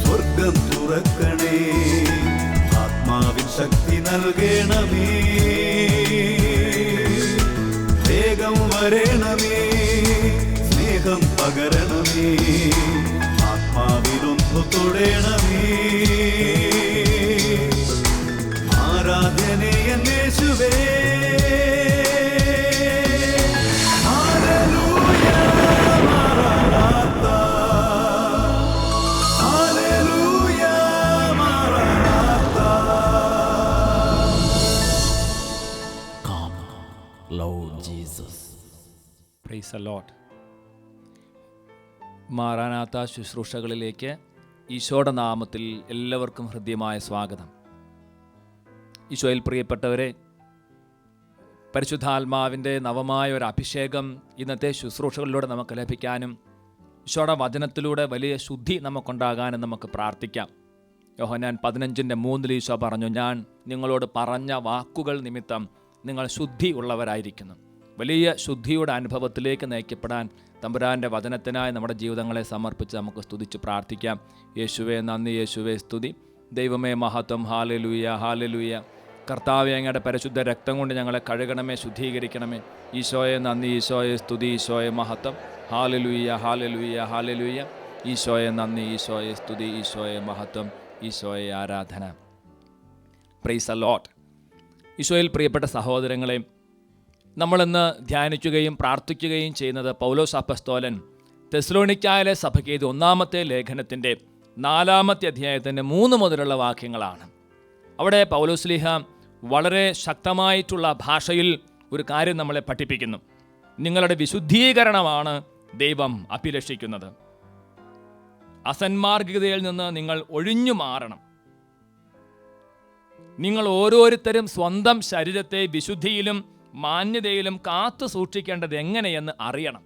സ്വർഗം തുറക്കണേ, ആത്മാവിൻ ശക്തി നൽകണമേ, വേഗം വരണമേ, സ്നേഹം പകരണമേ, ആത്മാവിലൊന്നു തൊടണമേ. ആരാധനയെ യേശുവേ, പ്രൈസ് ദി ലോർഡ്. മാറാനാത്ത ശുശ്രൂഷകളിലേക്ക് ഈശോയുടെ നാമത്തിൽ എല്ലാവർക്കും ഹൃദ്യമായ സ്വാഗതം. ഈശോയിൽ പ്രിയപ്പെട്ടവരെ, പരിശുദ്ധാത്മാവിൻ്റെ നവമായ ഒരു അഭിഷേകം ഇന്നത്തെ ശുശ്രൂഷകളിലൂടെ നമുക്ക് ലഭിക്കാനും ഈശോയുടെ വചനത്തിലൂടെ വലിയ ശുദ്ധി നമുക്കുണ്ടാകാനും നമുക്ക് പ്രാർത്ഥിക്കാം. യോഹന്നാൻ 15:3 ഈശോ പറഞ്ഞു, ഞാൻ നിങ്ങളോട് പറഞ്ഞ വാക്കുകൾ നിമിത്തം നിങ്ങൾ ശുദ്ധി ഉള്ളവരായിരിക്കുന്നു. വലിയ ശുദ്ധിയുടെ അനുഭവത്തിലേക്ക് നയിക്കപ്പെടാൻ തമ്പുരാൻ്റെ വചനത്തിനായി നമ്മുടെ ജീവിതങ്ങളെ സമർപ്പിച്ച് നമുക്ക് സ്തുതിച്ച് പ്രാർത്ഥിക്കാം. യേശുവേ നന്ദി, യേശുവേ സ്തുതി, ദൈവമേ മഹത്വം. Hallelujah, hallelujah. കർത്താവേ, അങ്ങയുടെ പരിശുദ്ധ രക്തം കൊണ്ട് ഞങ്ങളെ കഴുകണമേ, ശുദ്ധീകരിക്കണമേ. ഈശോയെ നന്ദി, ഈശോയെ സ്തുതി, ഈശോയെ മഹത്വം. Hallelujah, hallelujah, hallelujah. ഈശോയെ നന്ദി, ഈശോയെ സ്തുതി, ഈശോയെ മഹത്വം, ഈശോയെ ആരാധന. Price the Lord. ഈശോയിൽ പ്രിയപ്പെട്ട സഹോദരങ്ങളെ, നമ്മളിന്ന് ധ്യാനിക്കുകയും പ്രാർത്ഥിക്കുകയും ചെയ്യുന്നത് പൗലോസ് അപ്പസ്തോലൻ തെസ്സലോനിക്കായിലെ സഭയ്ക്ക് എഴുതിയ 1-ാമത്തെ ലേഖനത്തിൻ്റെ 4-ാമത്തെ അധ്യായത്തിൻ്റെ 3 മുതലുള്ള വാക്യങ്ങളാണ്. അവിടെ പൗലോസ്ലീഹ വളരെ ശക്തമായിട്ടുള്ള ഭാഷയിൽ ഒരു കാര്യം നമ്മളെ പഠിപ്പിക്കുന്നു. നിങ്ങളുടെ വിശുദ്ധീകരണമാണ് ദൈവം അഭിലഷിക്കുന്നത്. അസന്മാർഗികതയിൽ നിന്ന് നിങ്ങൾ ഒഴിഞ്ഞു മാറണം. നിങ്ങൾ ഓരോരുത്തരും സ്വന്തം ശരീരത്തെ വിശുദ്ധിയിലും മാന്യതയിലും കാത്തു സൂക്ഷിക്കേണ്ടത് എങ്ങനെയെന്ന് അറിയണം.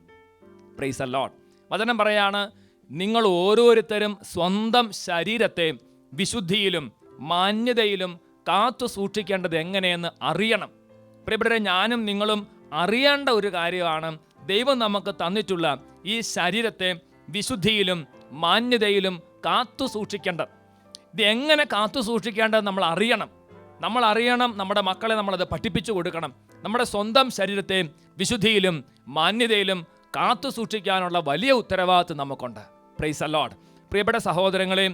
Price the Lord. വചനം പറയാണ്, നിങ്ങൾ ഓരോരുത്തരും സ്വന്തം ശരീരത്തെ വിശുദ്ധിയിലും മാന്യതയിലും കാത്തു സൂക്ഷിക്കേണ്ടത് എങ്ങനെയെന്ന് അറിയണം. പ്രിയപ്പെട്ടവരെ, ഞാനും നിങ്ങളും അറിയേണ്ട ഒരു കാര്യമാണ് ദൈവം നമുക്ക് തന്നിട്ടുള്ള ഈ ശരീരത്തെ വിശുദ്ധിയിലും മാന്യതയിലും കാത്തു സൂക്ഷിക്കേണ്ടത്. ഇത് എങ്ങനെ കാത്തു സൂക്ഷിക്കേണ്ടത് നമ്മൾ അറിയണം. നമ്മുടെ മക്കളെ നമ്മളത് പഠിപ്പിച്ചു കൊടുക്കണം. നമ്മുടെ സ്വന്തം ശരീരത്തെ വിശുദ്ധിയിലും മാന്യതയിലും കാത്തു സൂക്ഷിക്കാനുള്ള വലിയ ഉത്തരവാദിത്വം നമുക്കുണ്ട്. Price the Lord. പ്രിയപ്പെട്ട സഹോദരങ്ങളെ,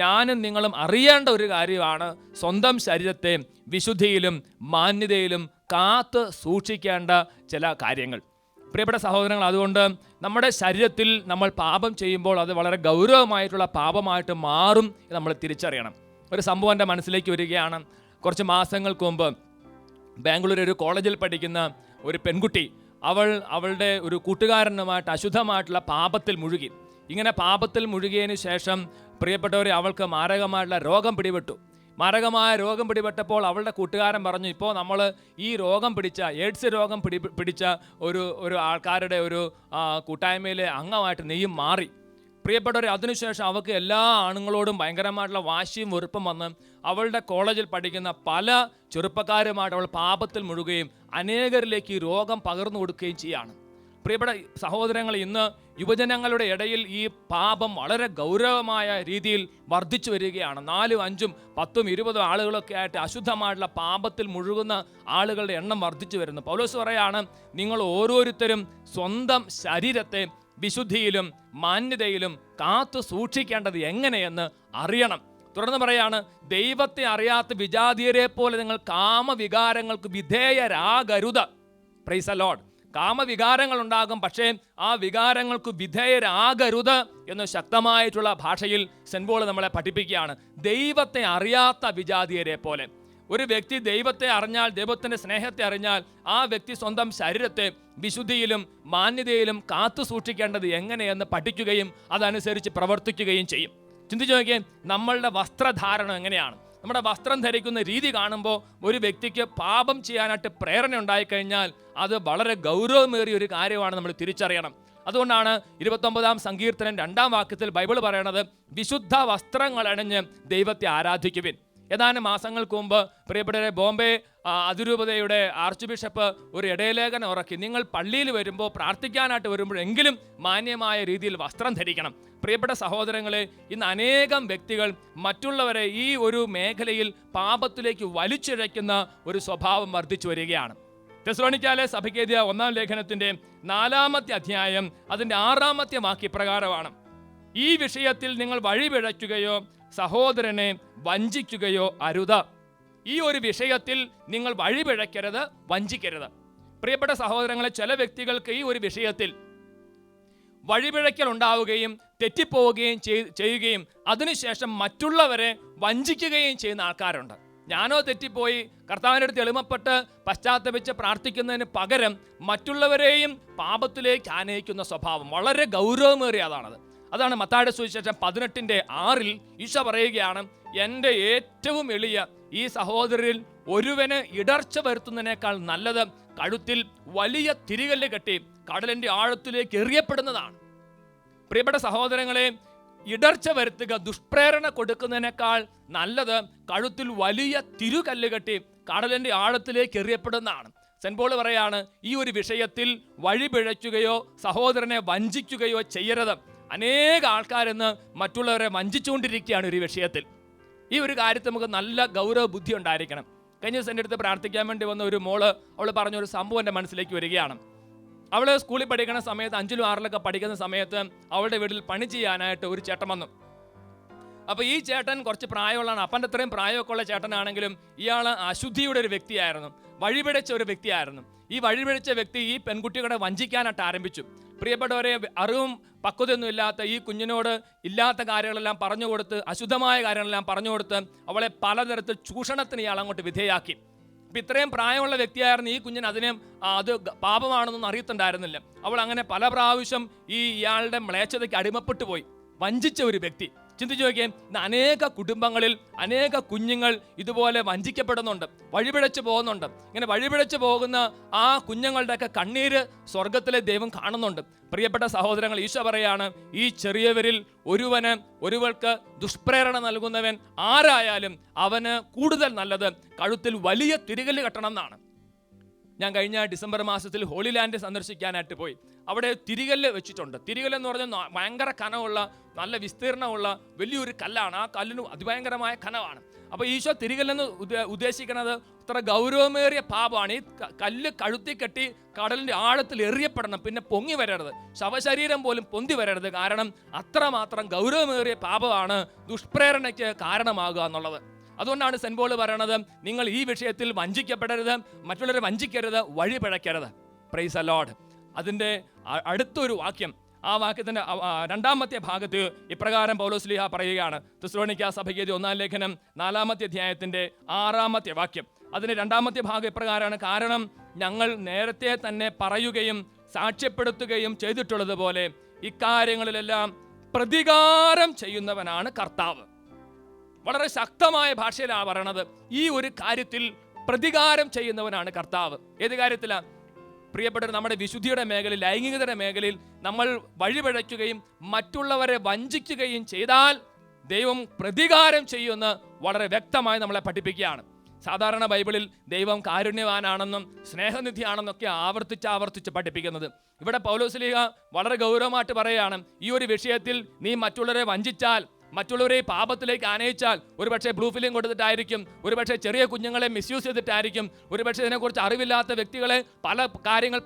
ഞാനും നിങ്ങളും അറിയേണ്ട ഒരു കാര്യമാണ് സ്വന്തം ശരീരത്തെ വിശുദ്ധിയിലും മാന്യതയിലും കാത്ത് സൂക്ഷിക്കേണ്ട ചില കാര്യങ്ങൾ. പ്രിയപ്പെട്ട സഹോദരങ്ങൾ, അതുകൊണ്ട് നമ്മുടെ ശരീരത്തിൽ നമ്മൾ പാപം ചെയ്യുമ്പോൾ അത് വളരെ ഗൗരവമായിട്ടുള്ള പാപമായിട്ട് മാറും നമ്മൾ തിരിച്ചറിയണം. ഒരു സംഭവം എൻ്റെ മനസ്സിലേക്ക് വരികയാണ്. കുറച്ച് മാസങ്ങൾക്ക് മുമ്പ് ബാംഗ്ലൂർ ഒരു കോളേജിൽ പഠിക്കുന്ന ഒരു പെൺകുട്ടി അവളുടെ ഒരു കൂട്ടുകാരനുമായിട്ട് അശുദ്ധമായിട്ടുള്ള പാപത്തിൽ മുഴുകി. ഇങ്ങനെ പാപത്തിൽ മുഴുകിയതിന് ശേഷം പ്രിയപ്പെട്ടവരെ, അവൾക്ക് മാരകമായിട്ടുള്ള രോഗം പിടിപെട്ടു. മാരകമായ രോഗം പിടിപെട്ടപ്പോൾ അവളുടെ കൂട്ടുകാരൻ പറഞ്ഞു, ഇപ്പോൾ നമ്മൾ ഈ രോഗം പിടിച്ച എയ്ഡ്സ് രോഗം പിടിച്ച ഒരു ആൾക്കാരുടെ ഒരു കൂട്ടായ്മയിലെ അംഗമായിട്ട് നീയും മാറി. പ്രിയപ്പെട്ടവർ, അതിനുശേഷം അവൾക്ക് എല്ലാ ആണുങ്ങളോടും ഭയങ്കരമായിട്ടുള്ള വാശിയും വെറുപ്പും വന്ന് അവളുടെ കോളേജിൽ പഠിക്കുന്ന പല ചെറുപ്പക്കാരുമായിട്ട് അവൾ പാപത്തിൽ മുഴുകുകയും അനേകരിലേക്ക് ഈ രോഗം പകർന്നു കൊടുക്കുകയും ചെയ്യുകയാണ്. പ്രിയപ്പെട്ട സഹോദരങ്ങൾ, ഇന്ന് യുവജനങ്ങളുടെ ഇടയിൽ ഈ പാപം വളരെ ഗൗരവമായ രീതിയിൽ വർദ്ധിച്ചു വരികയാണ്. 4, 5, 10, 20 ആളുകളൊക്കെ ആയിട്ട് അശുദ്ധമായിട്ടുള്ള പാപത്തിൽ മുഴുകുന്ന ആളുകളുടെ എണ്ണം വർദ്ധിച്ചു വരുന്നു. പൗലോസ് പറയാണ്, നിങ്ങൾ ഓരോരുത്തരും സ്വന്തം ശരീരത്തെ വിശുദ്ധിയിലും മാന്യതയിലും കാത്തു സൂക്ഷിക്കേണ്ടത് എങ്ങനെയെന്ന് അറിയണം. തുടർന്ന് പറയാണ്, ദൈവത്തെ അറിയാത്ത വിജാതീയരെ പോലെ നിങ്ങൾ കാമവികാരങ്ങൾക്ക് വിധേയരാകരുത്. Praise the Lord. കാമവികാരങ്ങൾ ഉണ്ടാകും, പക്ഷേ ആ വികാരങ്ങൾക്ക് വിധേയരാകരുത് എന്ന് ശക്തമായിട്ടുള്ള ഭാഷയിൽ സെന്റ് പോൾ നമ്മളെ പഠിപ്പിക്കുകയാണ്. ദൈവത്തെ അറിയാത്ത വിജാതീയരെ പോലെ. ഒരു വ്യക്തി ദൈവത്തെ അറിഞ്ഞാൽ, ദൈവത്തിൻ്റെ സ്നേഹത്തെ അറിഞ്ഞാൽ, ആ വ്യക്തി സ്വന്തം ശരീരത്തെ വിശുദ്ധിയിലും മാന്യതയിലും കാത്തു സൂക്ഷിക്കേണ്ടത് എങ്ങനെയെന്ന് പഠിക്കുകയും അതനുസരിച്ച് പ്രവർത്തിക്കുകയും ചെയ്യും. ചിന്തിച്ചു നോക്കിയേ, നമ്മളുടെ വസ്ത്രധാരണം എങ്ങനെയാണ്? നമ്മുടെ വസ്ത്രം ധരിക്കുന്ന രീതി കാണുമ്പോൾ ഒരു വ്യക്തിക്ക് പാപം ചെയ്യാനായിട്ട് പ്രേരണ ഉണ്ടായിക്കഴിഞ്ഞാൽ അത് വളരെ ഗൗരവമേറിയ ഒരു കാര്യമാണ് നമ്മൾ തിരിച്ചറിയണം. അതുകൊണ്ടാണ് 29-ാം സങ്കീർത്തനം 2-ാം വാക്യത്തിൽ ബൈബിൾ പറയണത്, വിശുദ്ധ വസ്ത്രങ്ങൾ അണിഞ്ഞ് ദൈവത്തെ ആരാധിക്കുവിൻ. ഏതാനും മാസങ്ങൾക്ക് മുമ്പ് പ്രിയപ്പെട്ടവരെ, ബോംബെ അതിരൂപതയുടെ ആർച്ച് ബിഷപ്പ് ഒരു ഇടയലേഖനം ഇറക്കി. നിങ്ങൾ പള്ളിയിൽ വരുമ്പോൾ, പ്രാർത്ഥിക്കാനായിട്ട് വരുമ്പോഴെങ്കിലും മാന്യമായ രീതിയിൽ വസ്ത്രം ധരിക്കണം. പ്രിയപ്പെട്ട സഹോദരങ്ങളെ, ഇന്ന് അനേകം വ്യക്തികൾ മറ്റുള്ളവരെ ഈ ഒരു മേഖലയിൽ പാപത്തിലേക്ക് വലിച്ചിഴയ്ക്കുന്ന ഒരു സ്വഭാവം വർദ്ധിച്ചു വരികയാണ്. തെസ്സലോനിക്കയിലെ സഭയ്ക്ക് എഴുതിയ 1-ാം ലേഖനത്തിന്റെ 4-ാമത്തെ അധ്യായം അതിന്റെ 6-ാമത്തെ വാക്യപ്രകാരമാണ്: ഈ വിഷയത്തിൽ നിങ്ങൾ വഴിപിഴയ്ക്കുകയോ സഹോദരനെ വഞ്ചിക്കുകയോ അരുത്. ഈ ഒരു വിഷയത്തിൽ നിങ്ങൾ വഴിപിഴയ്ക്കരുത്, വഞ്ചിക്കരുത്. പ്രിയപ്പെട്ട സഹോദരങ്ങളെ, ചില വ്യക്തികൾക്ക് ഈ ഒരു വിഷയത്തിൽ വഴിപിഴയ്ക്കൽ ഉണ്ടാവുകയും തെറ്റിപ്പോവുകയും ചെയ്യുകയും അതിനുശേഷം മറ്റുള്ളവരെ വഞ്ചിക്കുകയും ചെയ്യുന്ന ആൾക്കാരുണ്ട്. ഞാനോ തെറ്റിപ്പോയി കർത്താവിൻ്റെ അടുത്ത് എളിമപ്പെട്ട് പശ്ചാത്തപിച്ച് പ്രാർത്ഥിക്കുന്നതിന് പകരം മറ്റുള്ളവരെയും പാപത്തിലേക്ക് ആനയിക്കുന്ന സ്വഭാവം വളരെ ഗൗരവമേറിയതാണത്. അതാണ് മത്തായിയുടെ സുവിശേഷം 18:6 ഈശോ പറയുകയാണ്: എൻ്റെ ഏറ്റവും എളിയ ഈ സഹോദരരിൽ ഒരുവന് ഇടർച്ച വരുത്തുന്നതിനേക്കാൾ നല്ലത് കഴുത്തിൽ വലിയ തിരികല്ല് കെട്ടി കടലിന്റെ ആഴത്തിലേക്ക് എറിയപ്പെടുന്നതാണ്. പ്രിയപ്പെട്ട സഹോദരങ്ങളെ, ഇടർച്ച വരുത്തുക, ദുഷ്പ്രേരണ കൊടുക്കുന്നതിനേക്കാൾ നല്ലത് കഴുത്തിൽ വലിയ തിരുകല്ല് കെട്ടി കടലിന്റെ ആഴത്തിലേക്ക് എറിയപ്പെടുന്നതാണ്. സെന്റ് പോൾ പറയാണ്, ഈ ഒരു വിഷയത്തിൽ വഴിപിഴയ്ക്കുകയോ സഹോദരനെ വഞ്ചിക്കുകയോ ചെയ്യരുത്. അനേക ആൾക്കാരെന്ന് മറ്റുള്ളവരെ വഞ്ചിച്ചുകൊണ്ടിരിക്കുകയാണ് ഒരു വിഷയത്തിൽ. ഈ ഒരു കാര്യത്തിൽ നമുക്ക് നല്ല ഗൗരവ ബുദ്ധി ഉണ്ടായിരിക്കണം. കഴിഞ്ഞ ദിവസം എൻ്റെ അടുത്ത് പ്രാർത്ഥിക്കാൻ വേണ്ടി വന്ന ഒരു മോള്, അവൾ പറഞ്ഞൊരു സംഭവം എൻ്റെ മനസ്സിലേക്ക് വരികയാണ്. അവൾ സ്കൂളിൽ പഠിക്കുന്ന സമയത്ത് 5ലും 6ലൊക്കെ പഠിക്കുന്ന സമയത്ത് അവളുടെ വീട്ടിൽ പണി ചെയ്യാനായിട്ട് ഒരു ചേട്ടൻ വന്നു. അപ്പോൾ ഈ ചേട്ടൻ കുറച്ച് പ്രായമുള്ളതാണ്. അപ്പൻ്റെ അത്രയും പ്രായമൊക്കെ ഉള്ള ചേട്ടനാണെങ്കിലും ഇയാൾ അശുദ്ധിയുടെ ഒരു വ്യക്തിയായിരുന്നു, വഴിപിഴച്ച ഒരു വ്യക്തിയായിരുന്നു. ഈ വഴിപിഴച്ച വ്യക്തി ഈ പെൺകുട്ടികളെ വഞ്ചിക്കാനായിട്ട് ആരംഭിച്ചു. പ്രിയപ്പെട്ടവരെ, അറിവും പക്വതയൊന്നും ഇല്ലാത്ത ഈ കുഞ്ഞിനോട് ഇല്ലാത്ത കാര്യങ്ങളെല്ലാം പറഞ്ഞു കൊടുത്ത്, അശുദ്ധമായ കാര്യങ്ങളെല്ലാം പറഞ്ഞു കൊടുത്ത് അവളെ പലതരത്തിൽ ചൂഷണത്തിന് ഇയാൾ അങ്ങോട്ട് വിധേയാക്കി. അപ്പം ഇത്രയും പ്രായമുള്ള വ്യക്തിയായിരുന്നു ഈ കുഞ്ഞിന് അതിനെ അത് പാപമാണെന്നൊന്നും അറിയത്തുണ്ടായിരുന്നില്ല. അവൾ അങ്ങനെ പല പ്രാവശ്യം ഇയാളുടെ മ്ലേച്ഛതയ്ക്ക് അടിമപ്പെട്ടു പോയി. വഞ്ചിച്ച ഒരു വ്യക്തി. ചിന്തിച്ചു നോക്കിയേ, ഇന്ന് അനേക കുടുംബങ്ങളിൽ അനേക കുഞ്ഞുങ്ങൾ ഇതുപോലെ വഞ്ചിക്കപ്പെടുന്നുണ്ട്, വഴിപിഴച്ചു പോകുന്നുണ്ട്. ഇങ്ങനെ വഴിപിഴച്ചു പോകുന്ന ആ കുഞ്ഞുങ്ങളുടെയൊക്കെ കണ്ണീര് സ്വർഗത്തിലെ ദൈവം കാണുന്നുണ്ട്. പ്രിയപ്പെട്ട സഹോദരങ്ങൾ, ഈശോ പറയാണ്, ഈ ചെറിയവരിൽ ഒരുവൾക്ക് ദുഷ്പ്രേരണ നൽകുന്നവൻ ആരായാലും അവന് കൂടുതൽ നല്ലത് കഴുത്തിൽ വലിയ തിരികല്ല് കെട്ടണം എന്നാണ്. ഞാൻ കഴിഞ്ഞ ഡിസംബർ മാസത്തിൽ ഹോളി ലാൻഡ് സന്ദർശിക്കാനായിട്ട് പോയി. അവിടെ തിരികല്ല് വെച്ചിട്ടുണ്ട്. തിരികല്ലെന്ന് പറഞ്ഞാൽ ഭയങ്കര കനമുള്ള, നല്ല വിസ്തീർണമുള്ള വലിയൊരു കല്ലാണ്. ആ കല്ലിന് അതിഭയങ്കരമായ കനമാണ്. അപ്പോൾ ഈശോ തിരികല്ലെന്ന് ഉദ്ദേശിക്കുന്നത് ഇത്ര ഗൗരവമേറിയ പാപമാണ്. ഈ കല്ല് കഴുത്തി കെട്ടി കടലിൻ്റെ ആഴത്തിൽ എറിയപ്പെടണം, പിന്നെ പൊങ്ങി വരരുത്, ശവശരീരം പോലും പൊന്തി വരരുത്. കാരണം അത്രമാത്രം ഗൗരവമേറിയ പാപമാണ് ദുഷ്പ്രേരണയ്ക്ക് കാരണമാകുക എന്നുള്ളത്. അതുകൊണ്ടാണ് സെന്റ് പോൾ പറയണത്, നിങ്ങൾ ഈ വിഷയത്തിൽ വഞ്ചിക്കപ്പെടരുത്, മറ്റുള്ളവരെ വഞ്ചിക്കരുത്, വഴിപിഴയ്ക്കരുത്. Praise the Lord. അതിൻ്റെ അടുത്തൊരു വാക്യം, ആ വാക്യത്തിൻ്റെ 2-ാമത്തെ ഭാഗത്ത് ഇപ്രകാരം പൗലോസ് പറയുകയാണ്. തെസ്സലോനിക്ക സഭയ്ക്ക് 1-ാം ലേഖനം 4-ാമത്തെ അധ്യായത്തിൻ്റെ 6-ാമത്തെ വാക്യം. അതിൻ്റെ 2-ാമത്തെ ഭാഗം ഇപ്രകാരമാണ്: കാരണം ഞങ്ങൾ നേരത്തെ തന്നെ പറയുകയും സാക്ഷ്യപ്പെടുത്തുകയും ചെയ്തിട്ടുള്ളതുപോലെ ഇക്കാര്യങ്ങളിലെല്ലാം പ്രതികാരം ചെയ്യുന്നവനാണ് കർത്താവ്. വളരെ ശക്തമായ ഭാഷയിലാണ് പറയണത്. ഈ ഒരു കാര്യത്തിൽ പ്രതികാരം ചെയ്യുന്നവനാണ് കർത്താവ്. ഏത് കാര്യത്തിലാണ്? പ്രിയപ്പെട്ടവർ, നമ്മുടെ വിശുദ്ധിയുടെ മേഖലയിൽ, ലൈംഗികതയുടെ മേഖലയിൽ നമ്മൾ വഴിപിഴയ്ക്കുകയും മറ്റുള്ളവരെ വഞ്ചിക്കുകയും ചെയ്താൽ ദൈവം പ്രതികാരം ചെയ്യുമെന്ന് വളരെ വ്യക്തമായി നമ്മളെ പഠിപ്പിക്കുകയാണ്. സാധാരണ ബൈബിളിൽ ദൈവം കാരുണ്യവാനാണെന്നും സ്നേഹനിധിയാണെന്നൊക്കെ ആവർത്തിച്ച് പഠിപ്പിക്കുന്നത്. ഇവിടെ പൗലോസ് ലീഹ വളരെ ഗൗരവമായിട്ട് പറയുകയാണ്, ഈ ഒരു വിഷയത്തിൽ നീ മറ്റുള്ളവരെ വഞ്ചിച്ചാൽ, മറ്റുള്ളവരെ പാപത്തിലേക്ക് ആനയിച്ചാൽ, ഒരുപക്ഷെ ബ്ലൂ ഫിലിം കൊടുത്തിട്ടായിരിക്കും, ഒരുപക്ഷെ ചെറിയ കുഞ്ഞുങ്ങളെ മിസ്യൂസ് ചെയ്തിട്ടായിരിക്കും, ഒരുപക്ഷെ ഇതിനെക്കുറിച്ച് അറിവില്ലാത്ത വ്യക്തികളെ പല കാര്യങ്ങൾ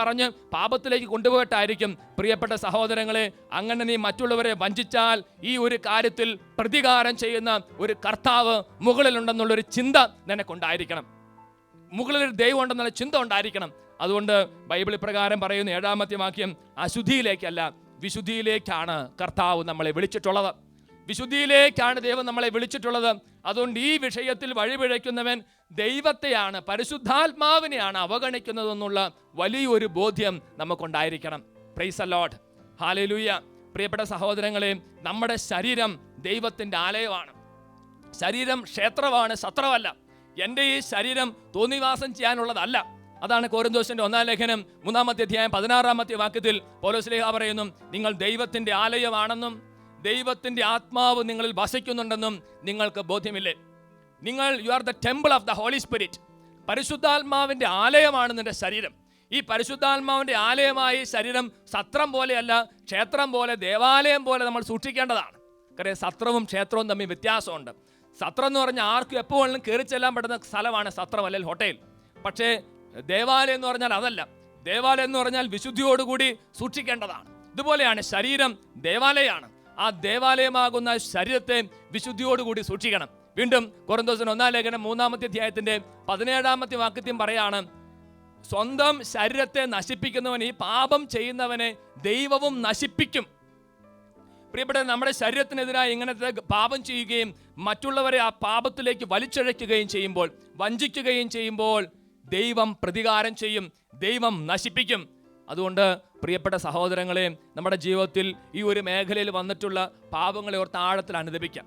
പറഞ്ഞ് പാപത്തിലേക്ക് കൊണ്ടുപോയിട്ടായിരിക്കും. പ്രിയപ്പെട്ട സഹോദരങ്ങളെ, അങ്ങനെ നീ മറ്റുള്ളവരെ വഞ്ചിച്ചാൽ ഈ ഒരു കാര്യത്തിൽ പ്രതികാരം ചെയ്യുന്ന ഒരു കർത്താവ് മുകളിലുണ്ടെന്നുള്ളൊരു ചിന്ത നിനക്കുണ്ടായിരിക്കണം. മുകളിലൊരു ദൈവം ഉണ്ടെന്നുള്ള ചിന്ത ഉണ്ടായിരിക്കണം. അതുകൊണ്ട് ബൈബിൾ പ്രകാരം പറയുന്ന 7-ാമത്തെ വാക്യം, അശുദ്ധിയിലേക്കല്ല വിശുദ്ധിയിലേക്കാണ് കർത്താവ് നമ്മളെ വിളിച്ചിട്ടുള്ളത്. വിശുദ്ധിയിലേക്കാണ് ദൈവം നമ്മളെ വിളിച്ചിട്ടുള്ളത്. അതുകൊണ്ട് ഈ വിഷയത്തിൽ വഴിപിഴയ്ക്കുന്നവൻ ദൈവത്തെയാണ്, പരിശുദ്ധാത്മാവിനെയാണ് അവഗണിക്കുന്നതെന്നുള്ള വലിയൊരു ബോധ്യം നമുക്കുണ്ടായിരിക്കണം. Praise the Lord. ഹല്ലേലൂയ. പ്രിയപ്പെട്ട സഹോദരങ്ങളെ, നമ്മുടെ ശരീരം ദൈവത്തിൻ്റെ ആലയമാണ്. ശരീരം ക്ഷേത്രമാണ്, സത്രമല്ല. എൻ്റെ ഈ ശരീരം തോന്നിവാസം ചെയ്യാനുള്ളതല്ല. അതാണ് കൊരിന്തോസിന്റെ 1-ാം ലേഖനം 3-ാമത്തെ അധ്യായം 16-ാമത്തെ വാക്യത്തിൽ പൗലോസ് ലീഹ പറയുന്നു, നിങ്ങൾ ദൈവത്തിന്റെ ആലയമാണെന്നും ദൈവത്തിന്റെ ആത്മാവ് നിങ്ങളിൽ വസിക്കുന്നുണ്ടെന്നും നിങ്ങൾക്ക് ബോധ്യമില്ലേ? You are the temple of the Holy Spirit. പരിശുദ്ധാത്മാവിന്റെ ആലയമാണ് നിന്റെ ശരീരം. ഈ പരിശുദ്ധാത്മാവിൻ്റെ ആലയമായി ശരീരം സത്രം പോലെയല്ല, ക്ഷേത്രം പോലെ, ദേവാലയം പോലെ നമ്മൾ സൂക്ഷിക്കേണ്ടതാണ്. കാര്യം സത്രവും ക്ഷേത്രവും തമ്മിൽ വ്യത്യാസമുണ്ട്. സത്രം എന്ന് പറഞ്ഞാൽ ആർക്കും എപ്പോഴും കയറി ചെല്ലാൻ പറ്റുന്ന സ്ഥലമാണ് സത്രം, അല്ലെങ്കിൽ ഹോട്ടൽ. പക്ഷേ ദേവാലയം എന്ന് പറഞ്ഞാൽ അതല്ല. ദേവാലയം എന്ന് പറഞ്ഞാൽ വിശുദ്ധിയോടുകൂടി സൂക്ഷിക്കേണ്ടതാണ്. ഇതുപോലെയാണ് ശരീരം ദേവാലയമാണ്. ആ ദേവാലയമാകുന്ന ശരീരത്തെ വിശുദ്ധിയോടുകൂടി സൂക്ഷിക്കണം. വീണ്ടും കൊരിന്തോസിന് 1-ാം ലേഖനം 3-ാമത്തെ അധ്യായത്തിന്റെ 17-ാമത്തെ വാക്യത്തിൽ പറയാണ്, സ്വന്തം ശരീരത്തെ നശിപ്പിക്കുന്നവൻ, ഈ പാപം ചെയ്യുന്നവനെ ദൈവവും നശിപ്പിക്കും. പ്രിയപ്പെട്ട, നമ്മുടെ ശരീരത്തിനെതിരായി ഇങ്ങനത്തെ പാപം ചെയ്യുകയും മറ്റുള്ളവരെ ആ പാപത്തിലേക്ക് വലിച്ചഴയ്ക്കുകയും ചെയ്യുമ്പോൾ, വഞ്ചിക്കുകയും ചെയ്യുമ്പോൾ ദൈവം പ്രതികാരം ചെയ്യും, ദൈവം നശിപ്പിക്കും. അതുകൊണ്ട് പ്രിയപ്പെട്ട സഹോദരങ്ങളെ, നമ്മുടെ ജീവിതത്തിൽ ഈ ഒരു മേഖലയിൽ വന്നിട്ടുള്ള പാപങ്ങളെ ഓർത്ത് ആഴത്തിൽ അനുദപിക്കാം.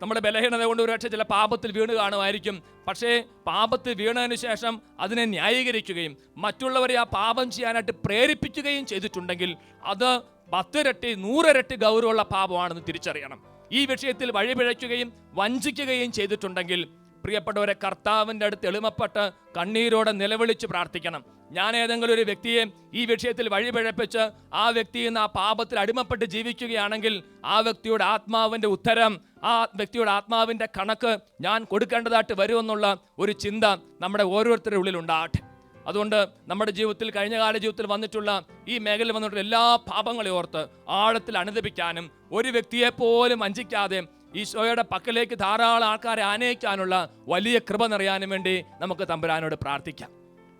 നമ്മുടെ ബലഹീനത കൊണ്ട് ഒരുപക്ഷെ ചില പാപത്തിൽ വീണ് കാണുമായിരിക്കും. പക്ഷേ പാപത്തിൽ വീണതിന് ശേഷം അതിനെ ന്യായീകരിക്കുകയും മറ്റുള്ളവരെ ആ പാപം ചെയ്യാനായിട്ട് പ്രേരിപ്പിക്കുകയും ചെയ്തിട്ടുണ്ടെങ്കിൽ അത് 10 ഇരട്ടി 100 ഇരട്ടി ഗൗരവമുള്ള പാപമാണെന്ന് തിരിച്ചറിയണം. ഈ വിഷയത്തിൽ വഴിപിഴയ്ക്കുകയും വഞ്ചിക്കുകയും ചെയ്തിട്ടുണ്ടെങ്കിൽ പ്രിയപ്പെട്ടവരെ, കർത്താവിൻ്റെ അടുത്ത് എളിമപ്പെട്ട് കണ്ണീരോടെ നിലവിളിച്ച് പ്രാർത്ഥിക്കണം. ഞാൻ ഏതെങ്കിലും ഒരു വ്യക്തിയെ ഈ വിഷയത്തിൽ വഴിപിഴപ്പിച്ച് ആ വ്യക്തിയിൽ നിന്ന് ആ പാപത്തിൽ അടിമപ്പെട്ട് ജീവിക്കുകയാണെങ്കിൽ ആ വ്യക്തിയുടെ ആത്മാവിൻ്റെ ഉത്തരം, ആ വ്യക്തിയുടെ ആത്മാവിൻ്റെ കണക്ക് ഞാൻ കൊടുക്കേണ്ടതായിട്ട് വരുമെന്നുള്ള ഒരു ചിന്ത നമ്മുടെ ഓരോരുത്തരുടെ ഉള്ളിലുണ്ടാകട്ടെ. അതുകൊണ്ട് നമ്മുടെ ജീവിതത്തിൽ, കഴിഞ്ഞകാല ജീവിതത്തിൽ വന്നിട്ടുള്ള ഈ മേഖലയിൽ വന്നിട്ടുള്ള എല്ലാ പാപങ്ങളെ ഓർത്ത് ആഴത്തിൽ അനുദപിക്കാനും ഒരു വ്യക്തിയെ പോലും വഞ്ചിക്കാതെ ഈശോയുടെ പക്കലേക്ക് ധാരാളം ആൾക്കാരെ ആനയിക്കാനുള്ള വലിയ കൃപ നിറയാനും വേണ്ടി നമുക്ക് തമ്പുരാനോട് പ്രാർത്ഥിക്കാം.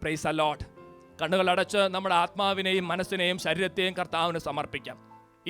Price the Lord. കണ്ണുകൾ അടച്ച് നമ്മുടെ ആത്മാവിനെയും മനസ്സിനെയും ശരീരത്തെയും കർത്താവിന് സമർപ്പിക്കാം.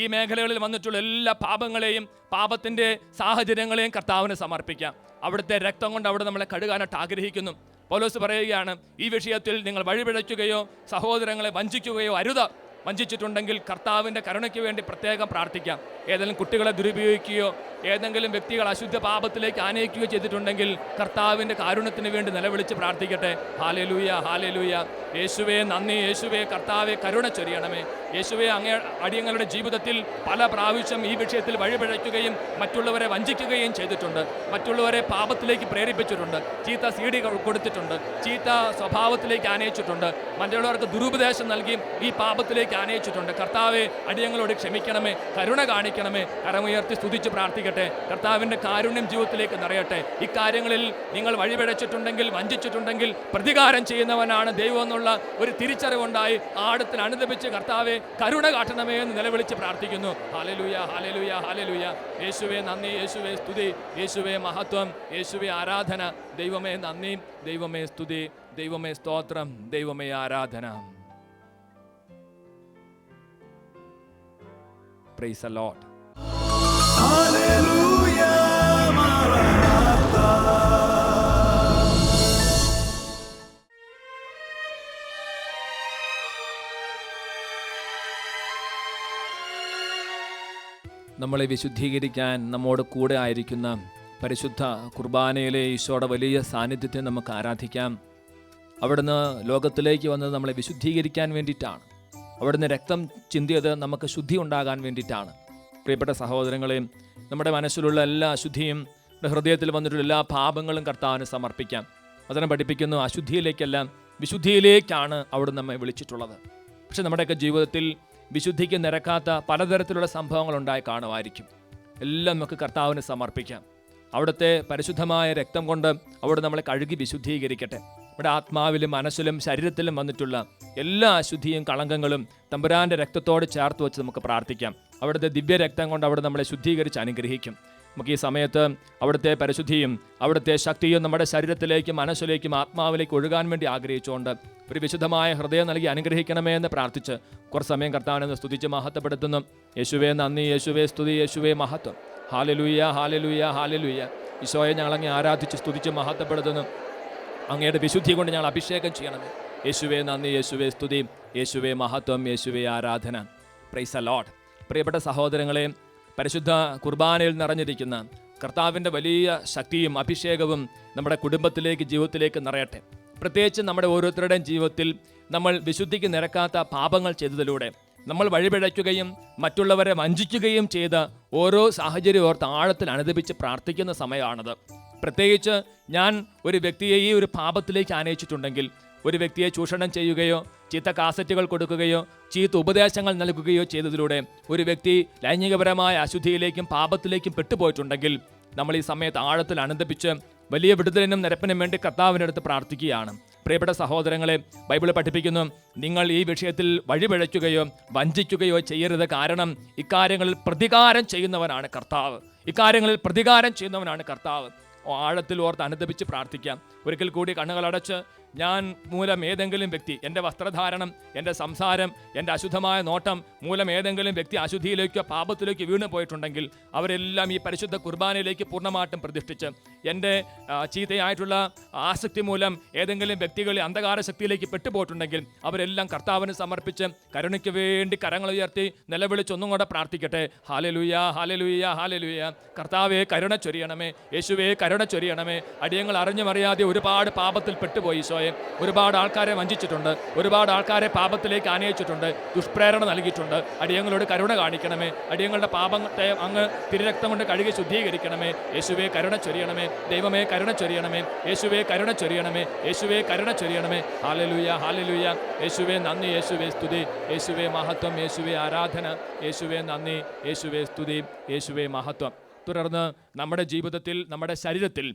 ഈ മേഖലകളിൽ വന്നിട്ടുള്ള എല്ലാ പാപങ്ങളെയും, പാപത്തിൻ്റെ സാഹചര്യങ്ങളെയും കർത്താവിന് സമർപ്പിക്കാം. അവിടുത്തെ രക്തം കൊണ്ട് അവിടെ നമ്മളെ കഴുകാനായിട്ട് ആഗ്രഹിക്കുന്നു. പൗലോസ് പറയുകയാണ്, ഈ വിഷയത്തിൽ നിങ്ങൾ വഴിപിഴയ്ക്കുകയോ സഹോദരങ്ങളെ വഞ്ചിക്കുകയോ അരുത്. വഞ്ചിച്ചിട്ടുണ്ടെങ്കിൽ കർത്താവിൻ്റെ കരുണയ്ക്ക് വേണ്ടി പ്രത്യേകം പ്രാർത്ഥിക്കാം. ഏതെങ്കിലും കുട്ടികളെ ദുരുപയോഗിക്കുകയോ ഏതെങ്കിലും വ്യക്തികൾ അശുദ്ധ പാപത്തിലേക്ക് ആനയിക്കുകയോ ചെയ്തിട്ടുണ്ടെങ്കിൽ കർത്താവിൻ്റെ കാരുണ്യത്തിന് വേണ്ടി നിലവിളിച്ച് പ്രാർത്ഥിക്കട്ടെ. Hallelujah, hallelujah. യേശുവേ നന്ദി, യേശുവേ കർത്താവെ കരുണ ചൊരിയണമേ. യേശുവേ, അങ്ങേ അടിയങ്ങളുടെ ജീവിതത്തിൽ പല പ്രാവശ്യം ഈ വിഷയത്തിൽ വഴിപിഴയ്ക്കുകയും മറ്റുള്ളവരെ വഞ്ചിക്കുകയും ചെയ്തിട്ടുണ്ട്. മറ്റുള്ളവരെ പാപത്തിലേക്ക് പ്രേരിപ്പിച്ചിട്ടുണ്ട്, ചീത്ത സീഡി കൊടുത്തിട്ടുണ്ട്, ചീത്ത സ്വഭാവത്തിലേക്ക് ആനയിച്ചിട്ടുണ്ട്, മറ്റുള്ളവർക്ക് ദുരുപദേശം നൽകിയും ഈ പാപത്തിലേക്ക് ആനയിച്ചിട്ടുണ്ട്. കർത്താവെ, അടിയങ്ങളോട് ക്ഷമിക്കണമേ, കരുണ കാണിക്കണമേ. കരമുയർത്തി സ്തുതിച്ച് പ്രാർത്ഥിക്കട്ടെ. കർത്താവിൻ്റെ കാരുണ്യം ജീവിതത്തിലേക്ക് നിറയട്ടെ. ഇക്കാര്യങ്ങളിൽ നിങ്ങൾ വഴിപിഴച്ചിട്ടുണ്ടെങ്കിൽ, വഞ്ചിച്ചിട്ടുണ്ടെങ്കിൽ പ്രതികാരം ചെയ്യുന്നവനാണ് ദൈവം എന്നുള്ള ഒരു തിരിച്ചറിവുണ്ടായി ആഴത്തിൽ അനുദപിച്ച് കർത്താവെ കരുണ കാട്ടണമേ എന്ന് നിലവിളിച്ച് പ്രാർത്ഥിക്കുന്നു. Hallelujah, hallelujah, hallelujah. യേശുവേ നന്ദി, യേശുവേ സ്തുതി, യേശുവേ മഹത്വം, യേശുവേ ആരാധന. ദൈവമേ നന്ദി, ദൈവമേ സ്തുതി, ദൈവമേ സ്തോത്രം, ദൈവമേ ആരാധന. Price the Lord. ഹല്ലേലൂയ, മാറാനാത്ത. നമ്മളെ വിശുദ്ധീകരിക്കാൻ നമ്മോട് കൂടെ ആയിരിക്കുന്ന പരിശുദ്ധ കുർബാനയിലെ ഈശോയുടെ വലിയ സാന്നിധ്യത്തെ നമുക്ക് ആരാധിക്കാം. അവിടുന്ന് ലോകത്തിലേക്ക് വന്നത് നമ്മളെ വിശുദ്ധീകരിക്കാൻ വേണ്ടിയിട്ടാണ്. അവിടുന്ന് രക്തം ചിന്തിയത് നമുക്ക് ശുദ്ധി ഉണ്ടാകാൻ വേണ്ടിയിട്ടാണ്. പ്രിയപ്പെട്ട സഹോദരങ്ങളെ, നമ്മുടെ മനസ്സിലുള്ള എല്ലാ അശുദ്ധിയും, ഹൃദയത്തിൽ വന്നിട്ടുള്ള എല്ലാ പാപങ്ങളും കർത്താവിന് സമർപ്പിക്കാം. അതിനെ പഠിപ്പിക്കുന്നു, അശുദ്ധിയിലേക്കല്ല വിശുദ്ധിയിലേക്കാണ് അവിടുന്ന് നമ്മെ വിളിച്ചിട്ടുള്ളത്. പക്ഷെ നമ്മുടെയൊക്കെ ജീവിതത്തിൽ വിശുദ്ധിക്ക് നിരക്കാത്ത പലതരത്തിലുള്ള സംഭവങ്ങൾ ഉണ്ടായി കാണുമായിരിക്കും. എല്ലാം നമുക്ക് കർത്താവിന് സമർപ്പിക്കാം. അവിടുത്തെ പരിശുദ്ധമായ രക്തം കൊണ്ട് അവിടെ നമ്മളെ കഴുകി വിശുദ്ധീകരിക്കട്ടെ. നമ്മുടെ ആത്മാവിലും മനസ്സിലും ശരീരത്തിലും വന്നിട്ടുള്ള എല്ലാ അശുദ്ധിയും കളങ്കങ്ങളും തമ്പുരാൻ്റെ രക്തത്തോട് ചേർത്ത് വെച്ച് നമുക്ക് പ്രാർത്ഥിക്കാം. അവിടുത്തെ ദിവ്യ രക്തം കൊണ്ട് അവിടെ നമ്മളെ ശുദ്ധീകരിച്ച് അനുഗ്രഹിക്കും. നമുക്ക് ഈ സമയത്ത് അവിടുത്തെ പരിശുദ്ധിയും അവിടുത്തെ ശക്തിയും നമ്മുടെ ശരീരത്തിലേക്കും മനസ്സിലേക്കും ആത്മാവിലേക്ക് ഒഴുകാൻ വേണ്ടി ആഗ്രഹിച്ചുകൊണ്ട് ഒരു വിശുദ്ധമായ ഹൃദയം നൽകി അനുഗ്രഹിക്കണമേ എന്ന് പ്രാർത്ഥിച്ച് കുറച്ച് സമയം കർത്താവിനെ സ്തുതിച്ച് മഹത്വപ്പെടുത്തുന്നു. യേശുവേ നന്ദി, യേശുവേ സ്തുതി, യേശുവേ മഹത്വം. Hallelujah, hallelujah, hallelujah. ഈശോയെ ഞങ്ങളങ്ങേ ആരാധിച്ച് സ്തുതിച്ച് മഹത്വപ്പെടുത്തുന്നു. അങ്ങയുടെ വിശുദ്ധി കൊണ്ട് ഞങ്ങൾ അഭിഷേകം ചെയ്യണമേ. യേശുവേ നന്ദി, യേശുവേ സ്തുതി, യേശുവേ മഹത്വം, യേശുവേ ആരാധന. Price the Lord. പ്രിയപ്പെട്ട സഹോദരങ്ങളെ, പരിശുദ്ധ കുർബാനയിൽ നിറഞ്ഞിരിക്കുന്ന കർത്താവിൻ്റെ വലിയ ശക്തിയും അഭിഷേകവും നമ്മുടെ കുടുംബത്തിലേക്ക്, ജീവിതത്തിലേക്ക് നിറയട്ടെ. പ്രത്യേകിച്ച് നമ്മുടെ ഓരോരുത്തരുടെയും ജീവിതത്തിൽ നമ്മൾ വിശുദ്ധിക്ക് നിരക്കാത്ത പാപങ്ങൾ ചെയ്തതിലൂടെ നമ്മൾ വഴിപിഴയ്ക്കുകയും മറ്റുള്ളവരെ വഞ്ചിക്കുകയും ചെയ്ത ഓരോ സാഹചര്യം ഓർത്ത് ആഴത്തിൽ അനുദപിച്ച് പ്രാർത്ഥിക്കുന്ന സമയമാണത്. പ്രത്യേകിച്ച് ഞാൻ ഒരു വ്യക്തിയെ ഈ ഒരു പാപത്തിലേക്ക് ആനയിച്ചിട്ടുണ്ടെങ്കിൽ, ഒരു വ്യക്തിയെ ചൂഷണം ചെയ്യുകയോ ചീത്ത കാസറ്റുകൾ കൊടുക്കുകയോ ചീത്ത ഉപദേശങ്ങൾ നൽകുകയോ ചെയ്തതിലൂടെ ഒരു വ്യക്തി ലൈംഗികപരമായ അശുദ്ധിയിലേക്കും പാപത്തിലേക്കും പെട്ടുപോയിട്ടുണ്ടെങ്കിൽ നമ്മൾ ഈ സമയത്ത് ആഴത്തിൽ അനന്തപിച്ച് വലിയ വിടുതലിനും നിരപ്പിനും വേണ്ടി കർത്താവിൻ്റെ അടുത്ത് പ്രാർത്ഥിക്കുകയാണ്. പ്രിയപ്പെട്ട സഹോദരങ്ങളെ, ബൈബിൾ പഠിപ്പിക്കുന്നു, നിങ്ങൾ ഈ വിഷയത്തിൽ വഴിപിഴയ്ക്കുകയോ വഞ്ചിക്കുകയോ ചെയ്യരുത്. കാരണം ഇക്കാര്യങ്ങളിൽ പ്രതികാരം ചെയ്യുന്നവനാണ് കർത്താവ്. ഇക്കാര്യങ്ങളിൽ പ്രതികാരം ചെയ്യുന്നവനാണ് കർത്താവ്. ആഴത്തിൽ ഓർത്ത് അനുദപിച്ച് പ്രാർത്ഥിക്കാം. ഒരിക്കൽ കൂടി കണ്ണുകളടച്ച്, ഞാൻ മൂലം ഏതെങ്കിലും വ്യക്തി, എൻ്റെ വസ്ത്രധാരണം, എൻ്റെ സംസാരം, എൻ്റെ അശുദ്ധമായ നോട്ടം മൂലം ഏതെങ്കിലും വ്യക്തി അശുദ്ധിയിലേക്കോ പാപത്തിലേക്കോ വീണു പോയിട്ടുണ്ടെങ്കിൽ അവരെല്ലാം ഈ പരിശുദ്ധ കുർബാനയിലേക്ക് പൂർണ്ണമായിട്ടും പ്രതിഷ്ഠിച്ച്, എൻ്റെ ചീത്തയായിട്ടുള്ള ആസക്തി മൂലം ഏതെങ്കിലും വ്യക്തികൾ അന്ധകാര ശക്തിയിലേക്ക് പെട്ടുപോയിട്ടുണ്ടെങ്കിൽ അവരെല്ലാം കർത്താവിന് സമർപ്പിച്ച് കരുണയ്ക്ക് വേണ്ടി കരങ്ങൾ ഉയർത്തി നിലവിളിച്ചൊന്നും കൂടെ പ്രാർത്ഥിക്കട്ടെ. ഹാലലുയ, ഹാലലുയ, ഹാലലുയ. കർത്താവെ കരുണ ചൊരിയണമേ, യേശുവേ കരുണ ചൊരിയണമേ. അടിയങ്ങൾ അറിഞ്ഞുമറിയാതെ ഒരുപാട് പാപത്തിൽ പെട്ടുപോയി ഈശോയെ. ഒരുപാട് ആൾക്കാരെ വഞ്ചിച്ചിട്ടുണ്ട്, ഒരുപാട് ആൾക്കാരെ പാപത്തിലേക്ക് ആനയിച്ചിട്ടുണ്ട്, ദുഷ്പ്രേരണ നൽകിയിട്ടുണ്ട്. അടിയങ്ങളോട് കരുണ കാണിക്കണമേ. അടിയങ്ങളുടെ പാപത്തെ അങ്ങ് തിരുരക്തം കൊണ്ട് കഴുകി ശുദ്ധീകരിക്കണമേ. യേശുവേ കരുണ ചൊരിയണമേ. ദൈവമേ കരുണ ചൊരിയണമേ. യേശുവേ കരുണ ചൊരിയണമേ. യേശുവേ കരുണ ചൊരിയണമേ. ഹാലലുയ, ഹാലലുയ. യേശുവേ നന്ദി, യേശുവേ സ്തുതി, യേശുവേ മഹത്വം, യേശുവേ ആരാധന, യേശുവേ നന്ദി, യേശുവേ സ്തുതി, യേശുവേ മഹത്വം. തുടർന്ന് നമ്മുടെ ജീവിതത്തിൽ, നമ്മുടെ ശരീരത്തിൽ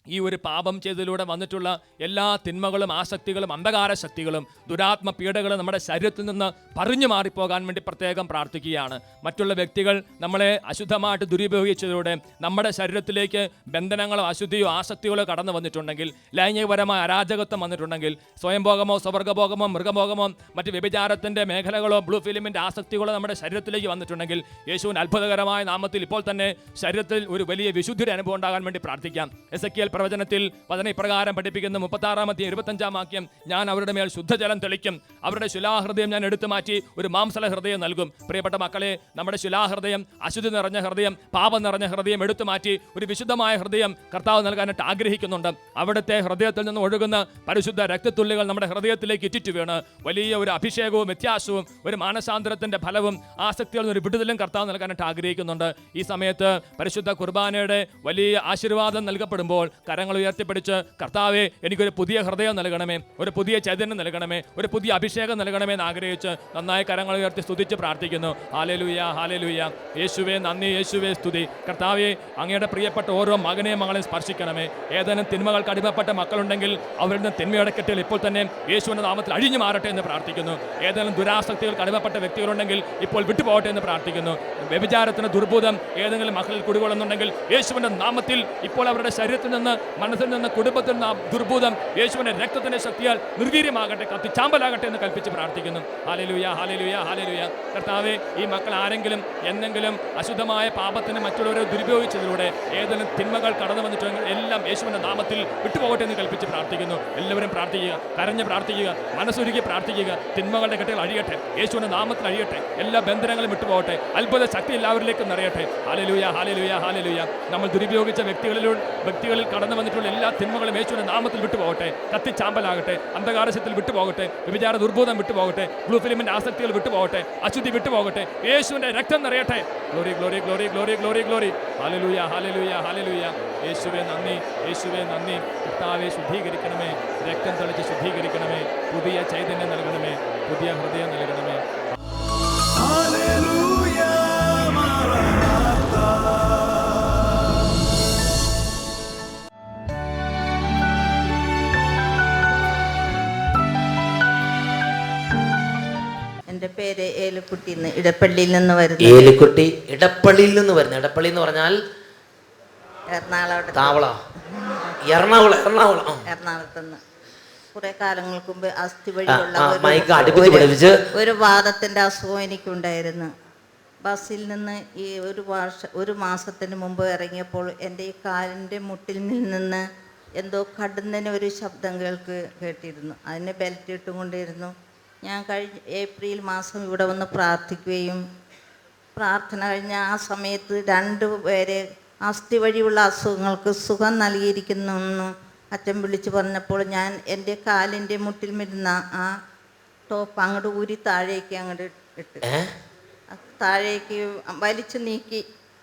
ഈ ഒരു പാപം ചെയ്തതിലൂടെ വന്നിട്ടുള്ള എല്ലാ തിന്മകളും ആസക്തികളും അന്ധകാര ശക്തികളും ദുരാത്മ പീഡകളും നമ്മുടെ ശരീരത്തിൽ നിന്ന് പറഞ്ഞു മാറിപ്പോകാൻ വേണ്ടി പ്രത്യേകം പ്രാർത്ഥിക്കുകയാണ്. മറ്റുള്ള വ്യക്തികൾ നമ്മളെ അശുദ്ധമായിട്ട് ദുരുപയോഗിച്ചതിലൂടെ നമ്മുടെ ശരീരത്തിലേക്ക് ബന്ധനങ്ങളോ അശുദ്ധിയോ ആസക്തികളോ കടന്നു വന്നിട്ടുണ്ടെങ്കിൽ, ലൈംഗികപരമായ അരാജകത്വം വന്നിട്ടുണ്ടെങ്കിൽ, സ്വയംഭോഗമോ സ്വർഗ്ഗഭോഗമോ മൃഗഭോഗമോ മറ്റ് വ്യഭിചാരത്തിൻ്റെ മേഖലകളോ ബ്ലൂ ഫിലിമിൻ്റെ ആസക്തികളോ നമ്മുടെ ശരീരത്തിലേക്ക് വന്നിട്ടുണ്ടെങ്കിൽ യേശുവിൻ്റെ അത്ഭുതകരമായ നാമത്തിൽ ഇപ്പോൾ തന്നെ ശരീരത്തിൽ ഒരു വലിയ വിശുദ്ധിയുടെ അനുഭവം ഉണ്ടാകാൻ വേണ്ടി പ്രാർത്ഥിക്കാം. എസെക്കിയേൽ പ്രവചനത്തിൽ വചന ഇപ്രകാരം പഠിപ്പിക്കുന്ന 36-ാമത്തെ 25-ാം വാക്യം, ഞാൻ അവരുടെ മേൽ ശുദ്ധജലം തെളിക്കും, അവരുടെ ശിലാഹൃദയം ഞാൻ എടുത്തു മാറ്റി ഒരു മാംസല ഹൃദയം നൽകും. പ്രിയപ്പെട്ട മക്കളെ, നമ്മുടെ ശിലാഹൃദയം, അശുദ്ധി നിറഞ്ഞ ഹൃദയം, പാപം നിറഞ്ഞ ഹൃദയം എടുത്തു മാറ്റി ഒരു വിശുദ്ധമായ ഹൃദയം കർത്താവ് നൽകാനായിട്ട് ആഗ്രഹിക്കുന്നുണ്ട്. അവിടുത്തെ ഹൃദയത്തിൽ നിന്ന് ഒഴുകുന്ന പരിശുദ്ധ രക്തത്തുള്ളികൾ നമ്മുടെ ഹൃദയത്തിലേക്ക് ഇറ്റിറ്റ് വീണ് വലിയ ഒരു അഭിഷേകവും വ്യത്യാസവും ഒരു മാനസാന്തരത്തിന്റെ ഫലവും ആസക്തികളിൽ ഒരു വിടുതലും കർത്താവ് നൽകാനായിട്ട് ആഗ്രഹിക്കുന്നുണ്ട്. ഈ സമയത്ത് പരിശുദ്ധ കുർബാനയുടെ വലിയ ആശീർവാദം നൽകപ്പെടുമ്പോൾ കരങ്ങൾ ഉയർത്തിപ്പിടിച്ച്, കർത്താവെ എനിക്കൊരു പുതിയ ഹൃദയം നൽകണമേ, ഒരു പുതിയ ചൈതന്യം നൽകണമേ, ഒരു പുതിയ അഭിഷേകം നൽകണമേ എന്ന് ആഗ്രഹിച്ച് നന്നായി കരങ്ങൾ ഉയർത്തി സ്തുതിച്ച് പ്രാർത്ഥിക്കുന്നു. ഹാലലുയ, ഹാലലുയ. യേശുവേ നന്ദി, യേശുവേ സ്തുതി. കർത്താവെ, അങ്ങയുടെ പ്രിയപ്പെട്ട ഓരോ മകനെയും മകളെയും സ്പർശിക്കണമേ. ഏതെങ്കിലും തിന്മകൾക്ക് അടിമപ്പെട്ട മക്കളുണ്ടെങ്കിൽ അവരിൽ നിന്ന് തിന്മയുടെ കെട്ടുകൾ ഇപ്പോൾ തന്നെ യേശുവിന്റെ നാമത്തിൽ അഴിഞ്ഞു മാറട്ടെ എന്ന് പ്രാർത്ഥിക്കുന്നു. ഏതെങ്കിലും ദുരാസക്തികൾക്ക് അടിമപ്പെട്ട വ്യക്തികളുണ്ടെങ്കിൽ ഇപ്പോൾ വിട്ടുപോകട്ടെ എന്ന് പ്രാർത്ഥിക്കുന്നു. വ്യഭിചാരത്തിന് ദുർബോധം ഏതെങ്കിലും മക്കളിൽ കുടികൊള്ളുന്നുണ്ടെങ്കിൽ യേശുവിന്റെ നാമത്തിൽ ഇപ്പോൾ അവരുടെ ശരീരത്തിൽ നിന്ന്, മനസ്സിൽ നിന്ന്, കുടുംബത്തിൽ നിന്ന് ദുർബോധം യേശുവിന്റെ രക്തത്തിന്റെ ശക്തിയാൽ നിർവീര്യമാകട്ടെ, കത്തിച്ചാമ്പലാകട്ടെ എന്ന് കൽപ്പിച്ച് പ്രാർത്ഥിക്കുന്നു. Hallelujah, hallelujah, hallelujah. കർത്താവേ, ഈ മക്കൾ ആരെങ്കിലും എന്തെങ്കിലും അശുദ്ധമായ പാപത്തിന് മറ്റുള്ളവരെ ദുരുപയോഗിച്ചതിലൂടെ ഏതെങ്കിലും തിന്മകൾ കടന്നു വന്നിട്ടുണ്ടെങ്കിൽ എല്ലാം യേശുവിന്റെ നാമത്തിൽ വിട്ടുപോകട്ടെ എന്ന് കൽപ്പിച്ച് പ്രാർത്ഥിക്കുന്നു. എല്ലാവരും പ്രാർത്ഥിക്കുക, കരഞ്ഞ് പ്രാർത്ഥിക്കുക, മനസ്സൊരുക്കി പ്രാർത്ഥിക്കുക. തിന്മകളുടെ കെട്ടുകൾ അഴിയട്ടെ, യേശുവിന്റെ നാമത്തിൽ അഴിയട്ടെ. എല്ലാ ബന്ധനങ്ങളും വിട്ടുപോകട്ടെ, അത്ഭുത ശക്തി എല്ലാവരിലേക്കും നിറയട്ടെ. Hallelujah, hallelujah, hallelujah. നമ്മൾ ദുരുപയോഗിച്ച വ്യക്തികളിൽ കടന്നു വന്നിട്ടുള്ള എല്ലാ തിന്മകളും യേശുവിന്റെ നാമത്തിൽ വിട്ടുപോകട്ടെ, കത്തിച്ചാമ്പലാകട്ടെ, അന്ധകാരശത്തിൽ വിട്ടുപോകട്ടെ, വിചാര ദുർബോധം വിട്ടുപോകട്ടെ, ബ്ലൂ ഫിലിമിന്റെ ആസക്തികൾ വിട്ടുപോകട്ടെ, അശുദ്ധി വിട്ടുപോകട്ടെ, യേശുവിന്റെ രക്തം നിറയട്ടെ. Glory, glory, glory, glory, glory, glory. Hallelujah, hallelujah, hallelujah. യേശുവേ നന്ദി, യേശുവേ നന്ദി. കർത്താവേ, ശുദ്ധീകരിക്കണമേ, രക്തം തളിച്ച് ശുദ്ധീകരിക്കണമേ, പുതിയ ചൈതന്യം നൽകണമേ, പുതിയ ഹൃദയം നൽകണമേ. Hallelujah, Maranatha. എൻ്റെ പേര് ഏലുക്കുട്ടി, ഇടപ്പള്ളിയിൽ നിന്ന് വരുന്നു. ഏലുക്കുട്ടി, ഇടപ്പള്ളിയിൽ നിന്ന് വരുന്നു. ഇടപ്പള്ളി എന്ന് പറഞ്ഞാൽ എറണാകുളത്തുനിന്ന് കുറെ കാലങ്ങൾക്ക് മുമ്പ് അസ്ഥി വഴിയുള്ള ഒരു വാദത്തിന്റെ അസുഖം എനിക്കുണ്ടായിരുന്നു. ബസ്സിൽ നിന്ന് ഈ ഒരു മാസത്തിന് മുമ്പ് ഇറങ്ങിയപ്പോൾ എൻ്റെ ഈ കാലിൻ്റെ മുട്ടിൽ നിന്ന് എന്തോ കടുന്നതിന് ഒരു ശബ്ദം കേട്ടിരുന്നു. അതിന് ബെൽറ്റ് ഇട്ടുകൊണ്ടിരുന്നു. ഞാൻ ഏപ്രിൽ മാസം ഇവിടെ വന്ന് പ്രാർത്ഥിക്കുകയും പ്രാർത്ഥന കഴിഞ്ഞ ആ സമയത്ത് 2 പേരെ അസ്ഥി വഴിയുള്ള അസുഖങ്ങൾക്ക് സുഖം നൽകിയിരിക്കുന്നെന്ന് അച്ഛൻ വിളിച്ച് പറഞ്ഞപ്പോൾ ഞാൻ എൻ്റെ കാലിൻ്റെ മുട്ടിൽ വരുന്ന ആ ടോപ്പ് അങ്ങോട്ട് ഊരി താഴേക്ക് അങ്ങോട്ട് ഇട്ട്, താഴേക്ക് വലിച്ചു നീക്കി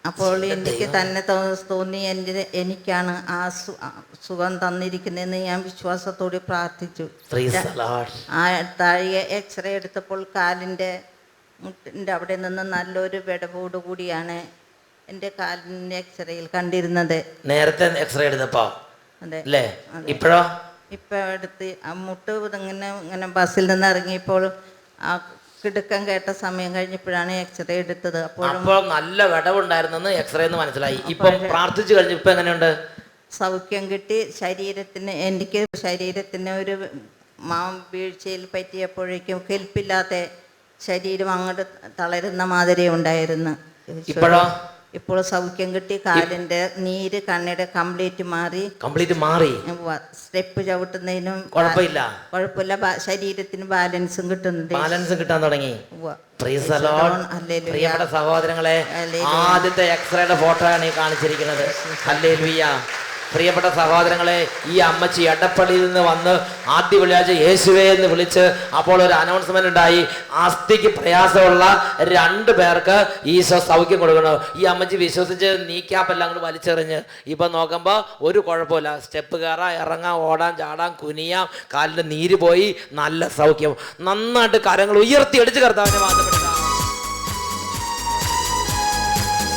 അപ്പോൾ എനിക്ക് തന്നെ തോന്നി എനിക്കാണ് ആ സുഖം തന്നിരിക്കുന്നതെന്ന് ഞാൻ വിശ്വാസത്തോടെ പ്രാർത്ഥിച്ചു. ആ താഴെ എക്സ്റേ എടുത്തപ്പോൾ കാലിൻ്റെ മുട്ടിൻ്റെ അവിടെ നിന്ന് നല്ലൊരു വിടവോട് കൂടിയാണ് എൻ്റെ കാലിൻ്റെ എക്സ്റേയിൽ കണ്ടിരുന്നത്. നേരത്തെ എക്സ്റേ എടുത്തപ്പോ അതെ അല്ലേ? ഇപ്പോഴോ? ഇപ്പൊ എടുത്ത് ആ മുട്ട് ഇങ്ങനെ ബസ്സിൽ നിന്ന് ഇറങ്ങിയപ്പോൾ ആ കിടുക്കം കേട്ട സമയം കഴിഞ്ഞപ്പോഴാണ് എക്സ്റേ എടുത്തത്. അപ്പോൾ നല്ല വിടവുണ്ടായിരുന്നെന്ന് എക്സ്റേ എന്ന് മനസ്സിലായി. ഇപ്പം പ്രാർത്ഥിച്ചു കഴിഞ്ഞു. ഇപ്പൊ എങ്ങനെയുണ്ട്? സൗഖ്യം കിട്ടി. എനിക്ക് ശരീരത്തിന് ഒരു വീഴ്ചയിൽ പറ്റിയപ്പോഴേക്കും കെൽപ്പില്ലാത്ത ശരീരം അങ്ങോട്ട് തളരുന്ന മാതിരി ഉണ്ടായിരുന്നു. ഇപ്പോഴോ? ഇപ്പോൾ സൗഖ്യം കിട്ടി. കാലിന്റെ നീര് കണ്ണിടെ കംപ്ലീറ്റ് മാറി. സ്റ്റെപ്പ് ചവിട്ടുന്നതിനും കുഴപ്പമില്ല. ശരീരത്തിന് ബാലൻസും കിട്ടാൻ തുടങ്ങി. പ്രിയപ്പെട്ട സഹോദരങ്ങളെ, ആദ്യത്തെ എക്സ്റേയുടെ ഫോട്ടോ ആണ് ഈ കാണിച്ചിരിക്കുന്നത്. ഹല്ലേലൂയ. പ്രിയപ്പെട്ട സഹോദരങ്ങളെ, ഈ അമ്മച്ചി എടപ്പള്ളിയിൽ നിന്ന് വന്ന് ആദ്യ വെള്ളിയാഴ്ച യേശുവേ എന്ന് വിളിച്ച് അപ്പോൾ ഒരു അനൗൺസ്മെന്റ് ഉണ്ടായി, അസ്ഥിക്ക് പ്രയാസമുള്ള 2 പേർക്ക് ഈശോ സൗഖ്യം കൊടുക്കണം. ഈ അമ്മച്ചി വിശ്വസിച്ച് നീക്കാപ്പെല്ലാം കൂടെ വലിച്ചെറിഞ്ഞ് ഇപ്പം നോക്കുമ്പോൾ ഒരു കുഴപ്പമില്ല. സ്റ്റെപ്പ് കയറാം, ഇറങ്ങാം, ഓടാൻ, ചാടാൻ, കുനിയാം, കാലിൻ്റെ നീര് പോയി, നല്ല സൗഖ്യം. നന്നായിട്ട് കരങ്ങൾ ഉയർത്തി അടിച്ച് കർത്താവിനെ മാറ്റപ്പെടുത്താം.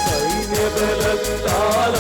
സൈന്യബലത്താൽ